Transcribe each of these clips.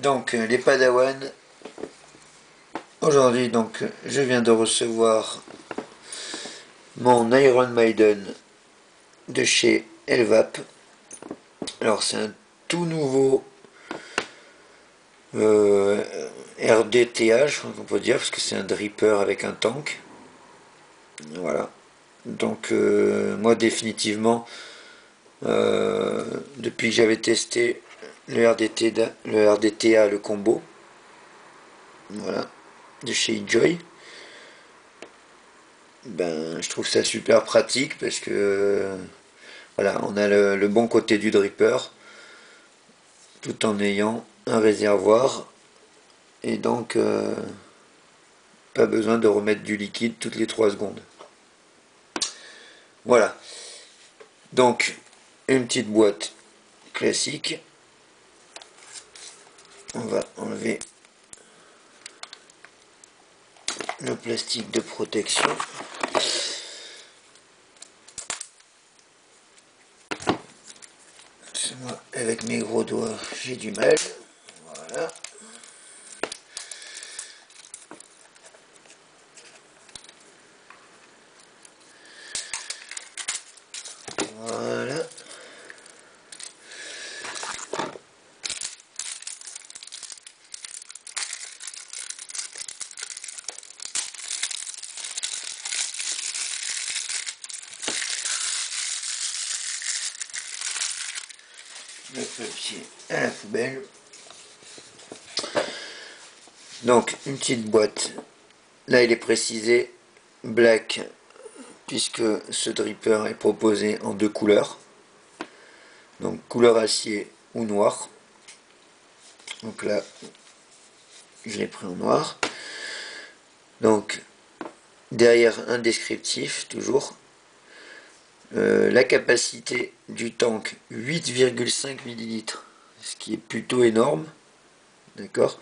Donc les Padawan, aujourd'hui donc je viens de recevoir mon Iron Maiden de chez Elvap. Alors c'est un tout nouveau RDTA, je crois qu'on peut dire, parce que c'est un dripper avec un tank. Voilà. Donc moi définitivement, depuis que j'avais testé le RDTA, le combo, voilà, de chez Enjoy, ben je trouve ça super pratique parce que voilà, on a le bon côté du dripper tout en ayant un réservoir et donc pas besoin de remettre du liquide toutes les 3 secondes. Voilà, donc une petite boîte classique. On va enlever le plastique de protection. Moi, avec mes gros doigts, j'ai du mal. Voilà. Voilà. Le papier à la poubelle. Donc une petite boîte. Là il est précisé black puisque ce dripper est proposé en 2 couleurs. Donc couleur acier ou noir. Donc là je l'ai pris en noir. Donc derrière un descriptif toujours. La capacité du tank 8,5 ml, ce qui est plutôt énorme. D'accord.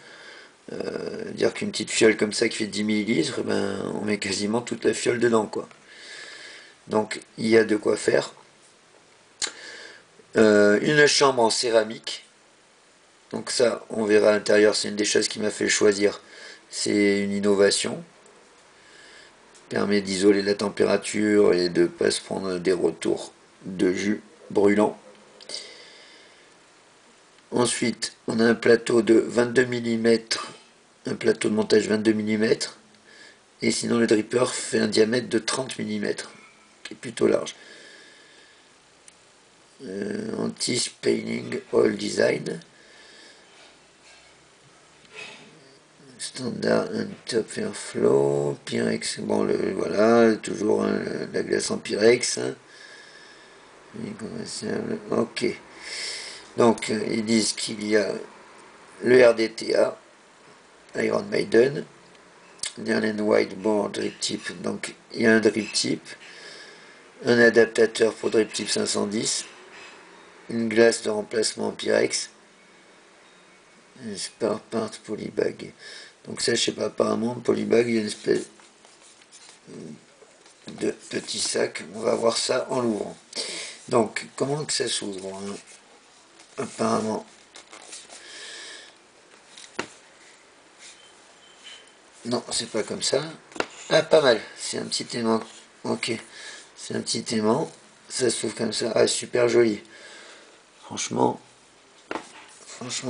Dire qu'une petite fiole comme ça qui fait 10 ml, ben, on met quasiment toute la fiole dedans, quoi. Donc il y a de quoi faire. Une chambre en céramique. Donc ça, on verra à l'intérieur, c'est une des choses qui m'a fait choisir. C'est une innovation. Permet d'isoler la température et de ne pas se prendre des retours de jus brûlant. Ensuite, on a un plateau de 22 mm, un plateau de montage 22 mm. Et sinon, le dripper fait un diamètre de 30 mm, qui est plutôt large. Anti-spilling oil design. Standard and top airflow. Pyrex, bon, voilà, toujours hein, la glace en Pyrex. Ok. Donc, ils disent qu'il y a le RDTA, Iron Maiden, Nearland Whiteboard Drip Tip. Donc, il y a un drip tip, un adaptateur pour drip tip 510, une glace de remplacement en Pyrex, un spare part polybag. Donc ça, je sais pas, apparemment, polybag, il y a une espèce de petit sac. On va voir ça en l'ouvrant. Donc, comment que ça s'ouvre hein? Apparemment. Non, c'est pas comme ça. Ah, pas mal. C'est un petit aimant. Ok. C'est un petit aimant. Ça s'ouvre comme ça. Ah, super joli. Franchement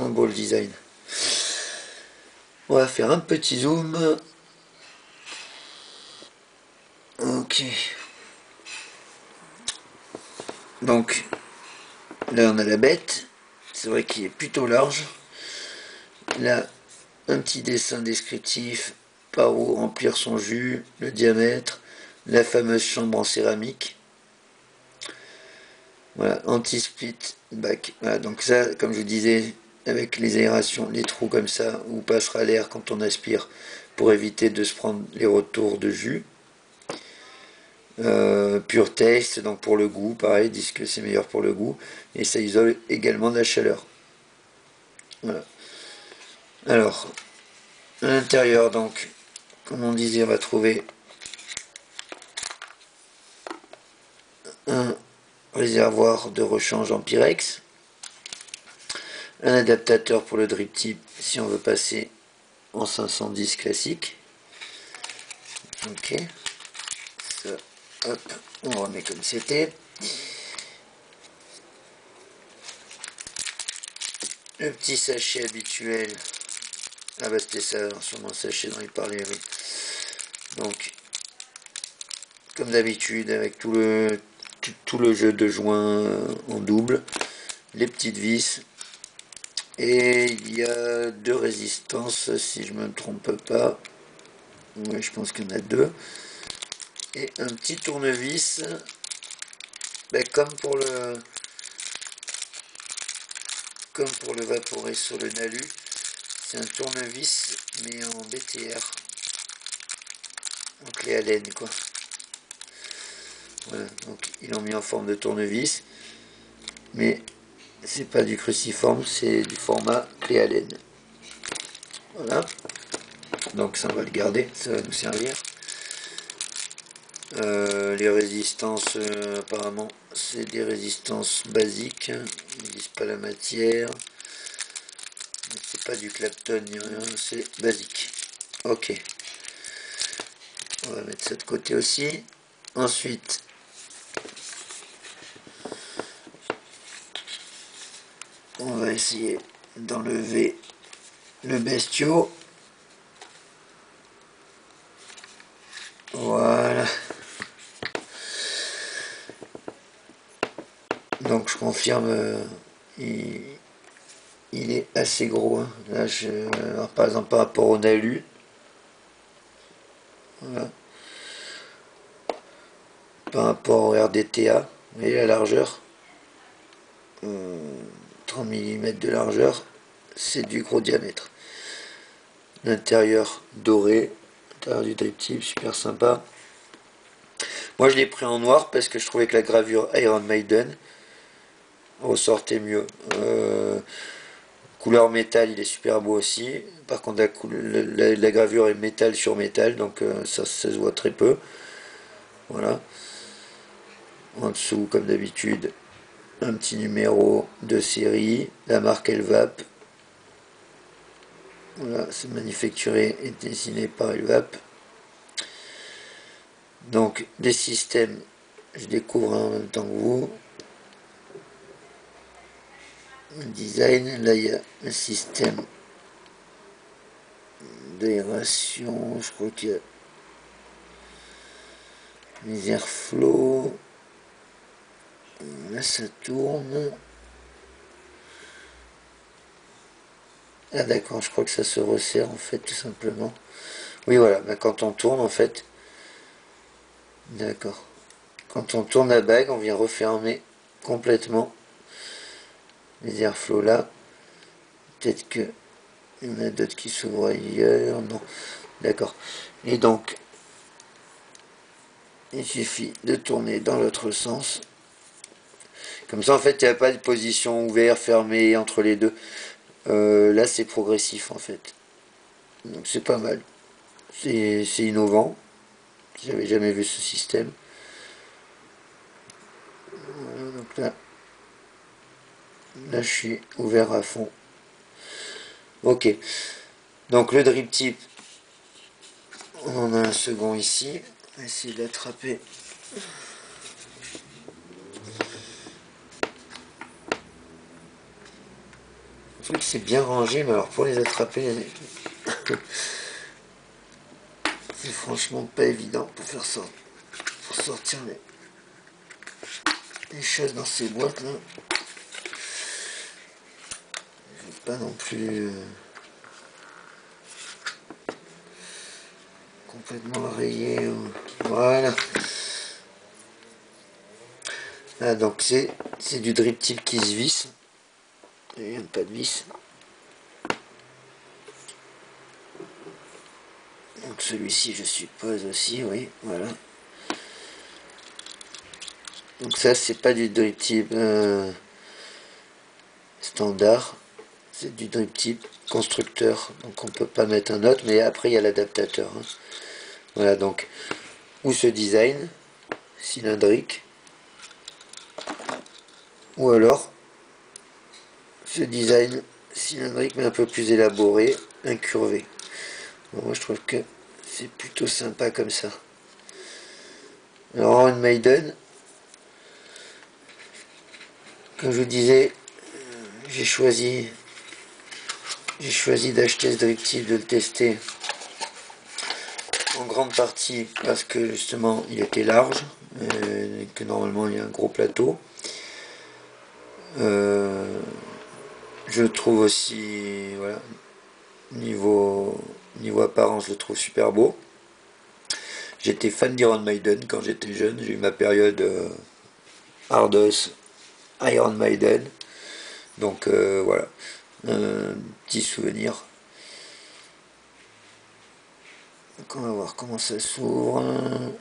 beau le design. On va faire un petit zoom. Ok. Donc, là on a la bête. C'est vrai qu'il est plutôt large. Là, un petit dessin descriptif. Par où remplir son jus, le diamètre, la fameuse chambre en céramique. Voilà, anti-split back. Voilà, donc ça, comme je vous disais, avec les aérations, les trous comme ça, où passera l'air quand on aspire, pour éviter de se prendre les retours de jus. Pure taste, donc pour le goût, pareil, ils disent que c'est meilleur pour le goût, et ça isole également de la chaleur. Voilà. Alors, à l'intérieur, donc, comme on disait, on va trouver un réservoir de rechange en Pyrex, un adaptateur pour le drip tip si on veut passer en 510 classique. Ok, ça, hop, on remet comme c'était. Le petit sachet habituel. Ah bah c'était ça, sûrement un sachet dont il parlait, oui. Donc, comme d'habitude, avec tout le jeu de joints en double, les petites vis, et il y a 2 résistances, si je me trompe pas. Ouais, je pense qu'il y en a 2. Et un petit tournevis, bah, comme pour le vaporer sur le Nalu, c'est un tournevis, mais en BTR, en clé Allen, quoi. Voilà, donc ils l'ont mis en forme de tournevis, mais c'est pas du cruciforme, c'est du format clé Allen. Voilà, donc ça on va le garder, ça va nous servir. Les résistances, apparemment, c'est des résistances basiques, ils disent pas la matière, c'est pas du Clapton ni rien, c'est basique. Ok, on va mettre ça de côté aussi. Ensuite, on va essayer d'enlever le bestiau. Voilà. Donc je confirme, il est assez gros. Hein. Là, alors, par exemple, par rapport au Nalu, voilà. Par rapport au RDTA, vous voyez la largeur, 30 mm de largeur, c'est du gros diamètre. L'intérieur doré, l'intérieur du drip tip, super sympa. Moi je l'ai pris en noir parce que je trouvais que la gravure Iron Maiden ressortait mieux. Couleur métal, il est super beau aussi. Par contre, la gravure est métal sur métal, donc ça se voit très peu. Voilà. En dessous, comme d'habitude, un petit numéro de série, la marque Elvap. Voilà, c'est manufacturé et dessiné par Elvap. Donc, des systèmes, je découvre en même temps que vous. Le design, là il y a un système d'aération, je crois qu'il y a les airflow. Là ça tourne. Ah d'accord, je crois que ça se resserre en fait tout simplement. Oui voilà, bah, quand on tourne en fait, d'accord. Quand on tourne la bague, on vient refermer complètement les airflows là. Peut-être que il y en a d'autres qui s'ouvrent ailleurs, non. D'accord. Et donc, il suffit de tourner dans l'autre sens. Comme ça, en fait, il n'y a pas de position ouverte, fermée entre les deux. Là, c'est progressif, en fait. Donc, c'est pas mal. C'est innovant. J'avais jamais vu ce système. Voilà, donc là, je suis ouvert à fond. Ok. Donc, le drip tip, on en a un second ici. On va essayer d'attraper. Le truc, c'est bien rangé, mais alors pour les attraper, c'est franchement pas évident pour faire ça. Pour sortir les choses dans ces boîtes là. Je vais pas non plus complètement rayé. Voilà. Ah, donc c'est du drip tip qui se visse. Il n'y a pas de vis. Donc celui-ci je suppose aussi, oui, voilà. Donc ça c'est pas du drip tip standard, c'est du drip tip constructeur. Donc on peut pas mettre un autre, mais après il y a l'adaptateur. Hein. Voilà donc, ou ce design cylindrique, ou alors ce design cylindrique mais un peu plus élaboré, incurvé. Bon, moi je trouve que c'est plutôt sympa comme ça. Alors Iron Maiden, comme je vous disais, j'ai choisi d'acheter ce drip tip, de le tester en grande partie parce que justement il était large, et que normalement il y a un gros plateau. Je le trouve aussi, voilà, niveau apparence, je le trouve super beau. J'étais fan d'Iron Maiden quand j'étais jeune, j'ai eu ma période Ardos, Iron Maiden, donc voilà, un petit souvenir. Donc on va voir comment ça s'ouvre.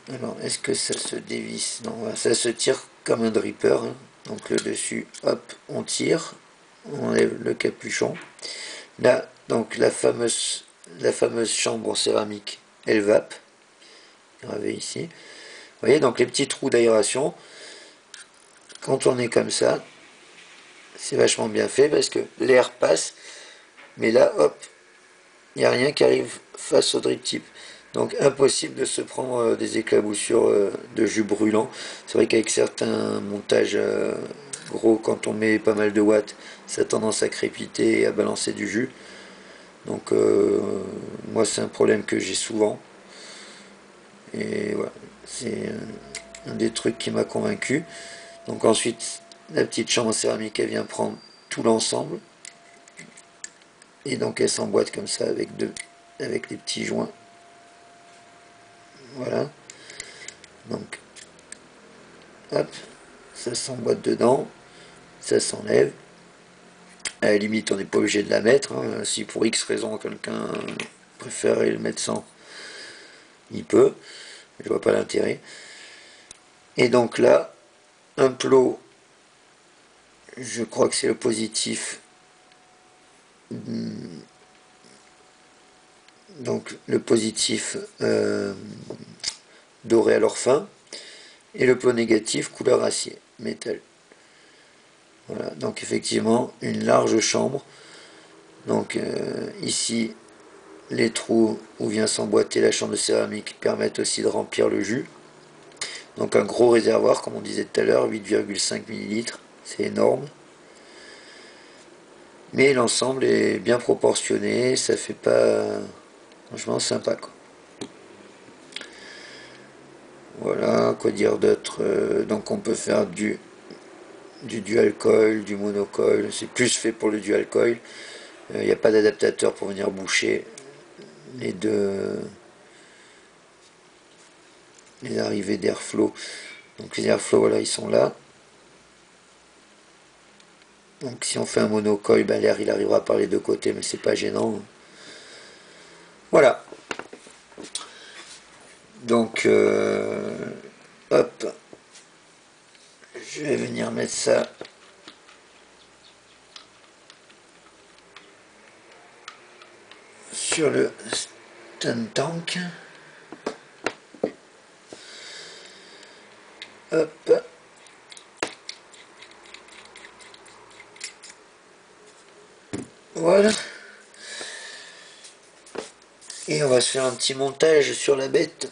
Alors, est-ce que ça se dévisse? Non, voilà, ça se tire comme un dripper, hein. Donc le dessus, hop, on tire, on enlève le capuchon. Là, donc la fameuse chambre en céramique, elle vape, gravée ici. Vous voyez, donc les petits trous d'aération, quand on est comme ça, c'est vachement bien fait parce que l'air passe, mais là, hop, il n'y a rien qui arrive face au drip tip. Donc impossible de se prendre des éclaboussures de jus brûlant. C'est vrai qu'avec certains montages gros, quand on met pas mal de watts, ça a tendance à crépiter et à balancer du jus. Donc moi c'est un problème que j'ai souvent. Et voilà, c'est un des trucs qui m'a convaincu. Donc ensuite, la petite chambre en céramique, elle vient prendre tout l'ensemble. Et donc elle s'emboîte comme ça avec les petits joints. Voilà. Donc, hop, ça s'emboîte dedans, ça s'enlève. À la limite, on n'est pas obligé de la mettre, hein. Si pour X raison quelqu'un préfère le mettre sans, il peut. Je vois pas l'intérêt. Et donc là, un plot, je crois que c'est le positif. Donc le positif doré à l'orphin et le plot négatif couleur acier, métal. Voilà, donc effectivement une large chambre. Donc ici les trous où vient s'emboîter la chambre de céramique permettent aussi de remplir le jus. Donc un gros réservoir comme on disait tout à l'heure, 8,5 ml, c'est énorme. Mais l'ensemble est bien proportionné, ça fait pas... Franchement sympa quoi. Voilà, quoi dire d'autre. Donc on peut faire du dual coil, du monocoil, c'est plus fait pour le dual coil. Il n'y a pas d'adaptateur pour venir boucher les arrivées d'airflow. Donc les airflow, voilà, ils sont là. Donc si on fait un monocoil, ben, l'air il arrivera par les deux côtés, mais c'est pas gênant. Voilà. Donc hop, je vais venir mettre ça sur le stun tank. Hop. Voilà. Et on va se faire un petit montage sur la bête.